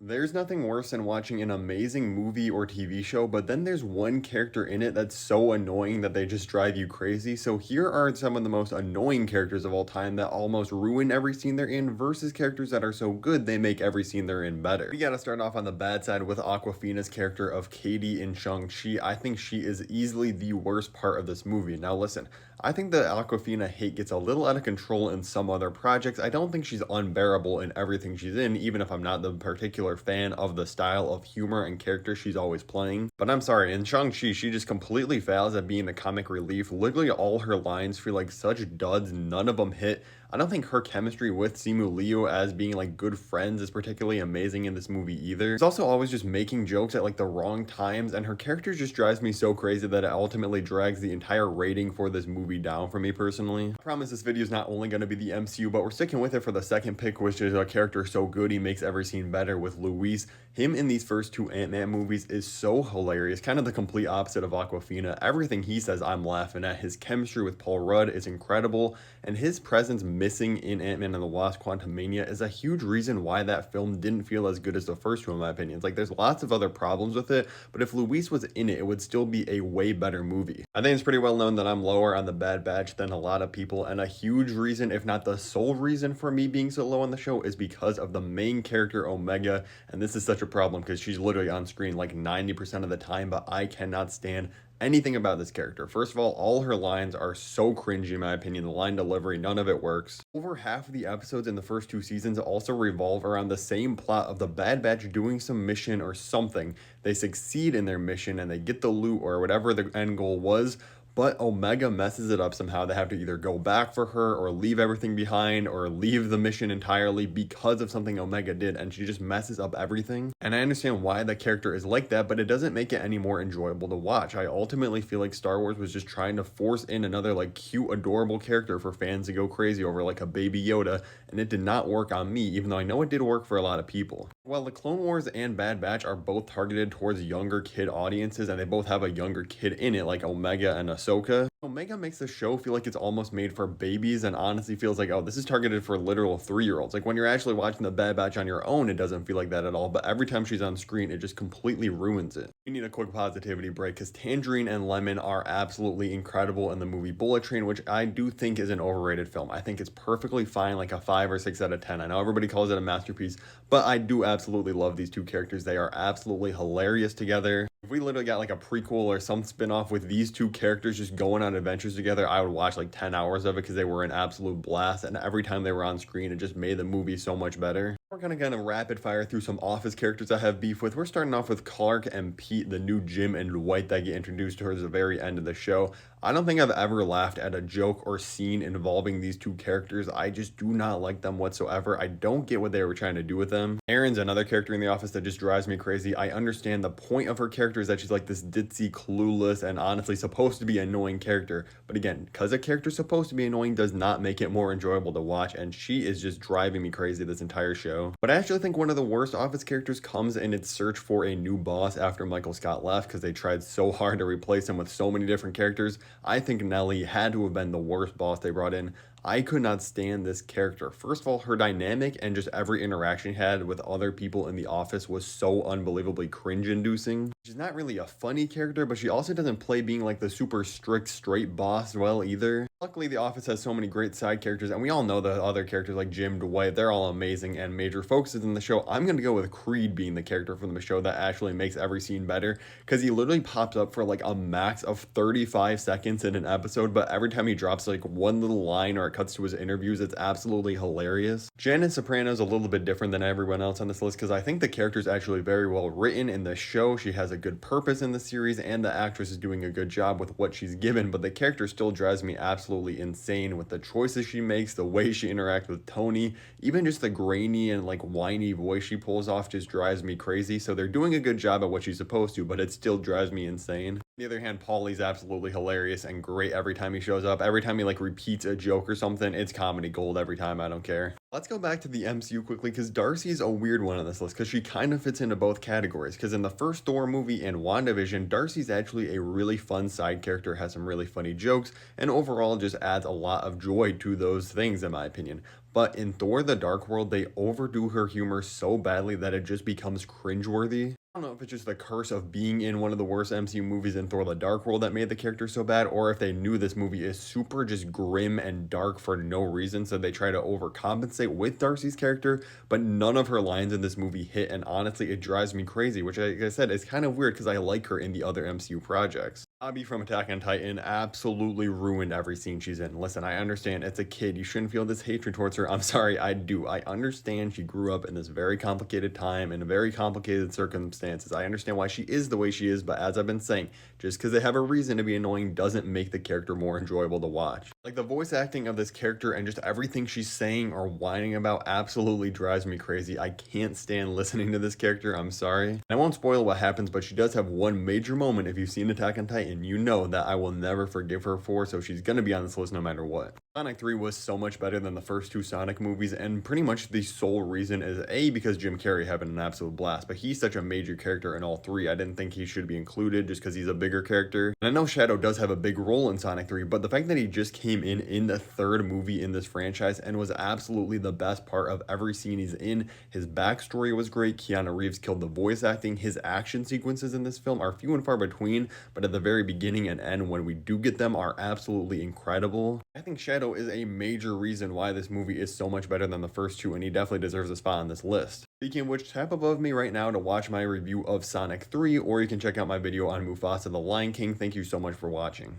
There's nothing worse than watching an amazing movie or TV show, but then there's one character in it that's so annoying that they just drive you crazy. So here are some of the most annoying characters of all time that almost ruin every scene they're in versus characters that are so good they make every scene they're in better. We gotta start off on the bad side with Awkwafina's character of Katy in Shang-Chi. I think she is easily the worst part of this movie. Now listen, I think the Awkwafina hate gets a little out of control in some other projects. I don't think she's unbearable in everything she's in, even if I'm not the particular fan of the style of humor and character she's always playing. But I'm sorry, in Shang-Chi, she just completely fails at being the comic relief. Literally all her lines feel like such duds, none of them hit. I don't think her chemistry with Simu Liu as being like good friends is particularly amazing in this movie either. She's also always just making jokes at like the wrong times, and her character just drives me so crazy that it ultimately drags the entire rating for this movie down for me personally. I promise this video is not only going to be the MCU, but we're sticking with it for the second pick, which is a character so good he makes every scene better, with Luis. Him in these first two Ant-Man movies is so hilarious, kind of the complete opposite of Awkwafina. Everything he says I'm laughing at. His chemistry with Paul Rudd is incredible, and his presence missing in Ant-Man and the Wasp: Quantumania is a huge reason why that film didn't feel as good as the first two in my opinion. It's like there's lots of other problems with it, but if Luis was in it, it would still be a way better movie. I think it's pretty well known that I'm lower on the Bad Batch than a lot of people, and a huge reason, if not the sole reason for me being so low on the show, is because of the main character Omega. And this is such a problem because she's literally on screen like 90% of the time, but I cannot stand anything about this character. First of all her lines are so cringy in my opinion. The line delivery, none of it works. Over half of the episodes in the first two seasons also revolve around the same plot of the Bad Batch doing some mission or something. They succeed in their mission and they get the loot or whatever the end goal was, but Omega messes it up somehow. They have to either go back for her or leave everything behind or leave the mission entirely because of something Omega did, and she just messes up everything. And I understand why the character is like that, but it doesn't make it any more enjoyable to watch. I ultimately feel like Star Wars was just trying to force in another like cute, adorable character for fans to go crazy over, like a baby Yoda, and it did not work on me, even though I know it did work for a lot of people. While the Clone Wars and Bad Batch are both targeted towards younger kid audiences, and they both have a younger kid in it, like Omega and Ahsoka, Omega makes the show feel like it's almost made for babies and honestly feels like, oh, this is targeted for literal 3-year-olds. Like when you're actually watching the Bad Batch on your own, it doesn't feel like that at all, but every time she's on screen, it just completely ruins it. We need a quick positivity break because Tangerine and Lemon are absolutely incredible in the movie Bullet Train, which I do think is an overrated film. I think it's perfectly fine, like a 5 or 6 out of 10. I know everybody calls it a masterpiece, but I do absolutely love these two characters. They are absolutely hilarious together. If we literally got like a prequel or some spin-off with these two characters just going on adventures together, I would watch like 10 hours of it because they were an absolute blast, and every time they were on screen, it just made the movie so much better. We're gonna rapid fire through some Office characters I have beef with. We're starting off with Clark and Pete, the new Jim and Dwight that get introduced towards the very end of the show. I don't think I've ever laughed at a joke or scene involving these two characters. I just do not like them whatsoever. I don't get what they were trying to do with them. Erin's another character in The Office that just drives me crazy. I understand the point of her character is that she's like this ditzy, clueless, and honestly supposed to be an annoying character. But again, because a character's supposed to be annoying does not make it more enjoyable to watch, and she is just driving me crazy this entire show. But I actually think one of the worst Office characters comes in its search for a new boss after Michael Scott left because they tried so hard to replace him with so many different characters. I think Nellie had to have been the worst boss they brought in. I could not stand this character. First of all, her dynamic and just every interaction she had with other people in the office was so unbelievably cringe-inducing. She's not really a funny character, but she also doesn't play being like the super strict, straight boss well either. Luckily, The Office has so many great side characters, and we all know the other characters like Jim, Dwight, they're all amazing and major focuses in the show. I'm going to go with Creed being the character from the show that actually makes every scene better, because he literally pops up for like a max of 35 seconds in an episode, but every time he drops like one little line or it cuts to his interviews, it's absolutely hilarious. Janet Soprano is a little bit different than everyone else on this list because I think the character is actually very well written in the show. She has a good purpose in the series, and the actress is doing a good job with what she's given, but the character still drives me absolutely insane with the choices she makes, the way she interacts with Tony, even just the grainy and like whiny voice she pulls off just drives me crazy. So they're doing a good job at what she's supposed to, but it still drives me insane. On the other hand, Paulie's absolutely hilarious and great every time he shows up. Every time he like repeats a joke or something, it's comedy gold every time. I don't care. Let's go back to the MCU quickly because Darcy's a weird one on this list because she kind of fits into both categories. Because in the first Thor movie and WandaVision, Darcy's actually a really fun side character, has some really funny jokes, and overall just adds a lot of joy to those things in my opinion. But in Thor: The Dark World, they overdo her humor so badly that it just becomes cringeworthy. I don't know if it's just the curse of being in one of the worst MCU movies in Thor: The Dark World that made the character so bad, or if they knew this movie is super just grim and dark for no reason, so they try to overcompensate with Darcy's character, but none of her lines in this movie hit, and honestly, it drives me crazy, which, like I said, is kind of weird because I like her in the other MCU projects. Gabi from Attack on Titan absolutely ruined every scene she's in. Listen, I understand it's a kid. You shouldn't feel this hatred towards her. I'm sorry, I do. I understand she grew up in this very complicated time in very complicated circumstances. I understand why she is the way she is, but as I've been saying, just because they have a reason to be annoying doesn't make the character more enjoyable to watch. Like the voice acting of this character and just everything she's saying or whining about absolutely drives me crazy. I can't stand listening to this character. I'm sorry. And I won't spoil what happens, but she does have one major moment if you've seen Attack on Titan. And you know that I will never forgive her for, so she's gonna be on this list no matter what. Sonic 3 was so much better than the first two Sonic movies, and pretty much the sole reason is A, because Jim Carrey having an absolute blast, but he's such a major character in all three, I didn't think he should be included just because he's a bigger character. And I know Shadow does have a big role in Sonic 3, but the fact that he just came in the third movie in this franchise and was absolutely the best part of every scene he's in, his backstory was great, Keanu Reeves killed the voice acting, his action sequences in this film are few and far between, but at the very beginning and end when we do get them are absolutely incredible. I think Shadow is a major reason why this movie is so much better than the first two, and he definitely deserves a spot on this list. Speaking of which, tap above me right now to watch my review of Sonic 3, or you can check out my video on Mufasa the Lion King. Thank you so much for watching.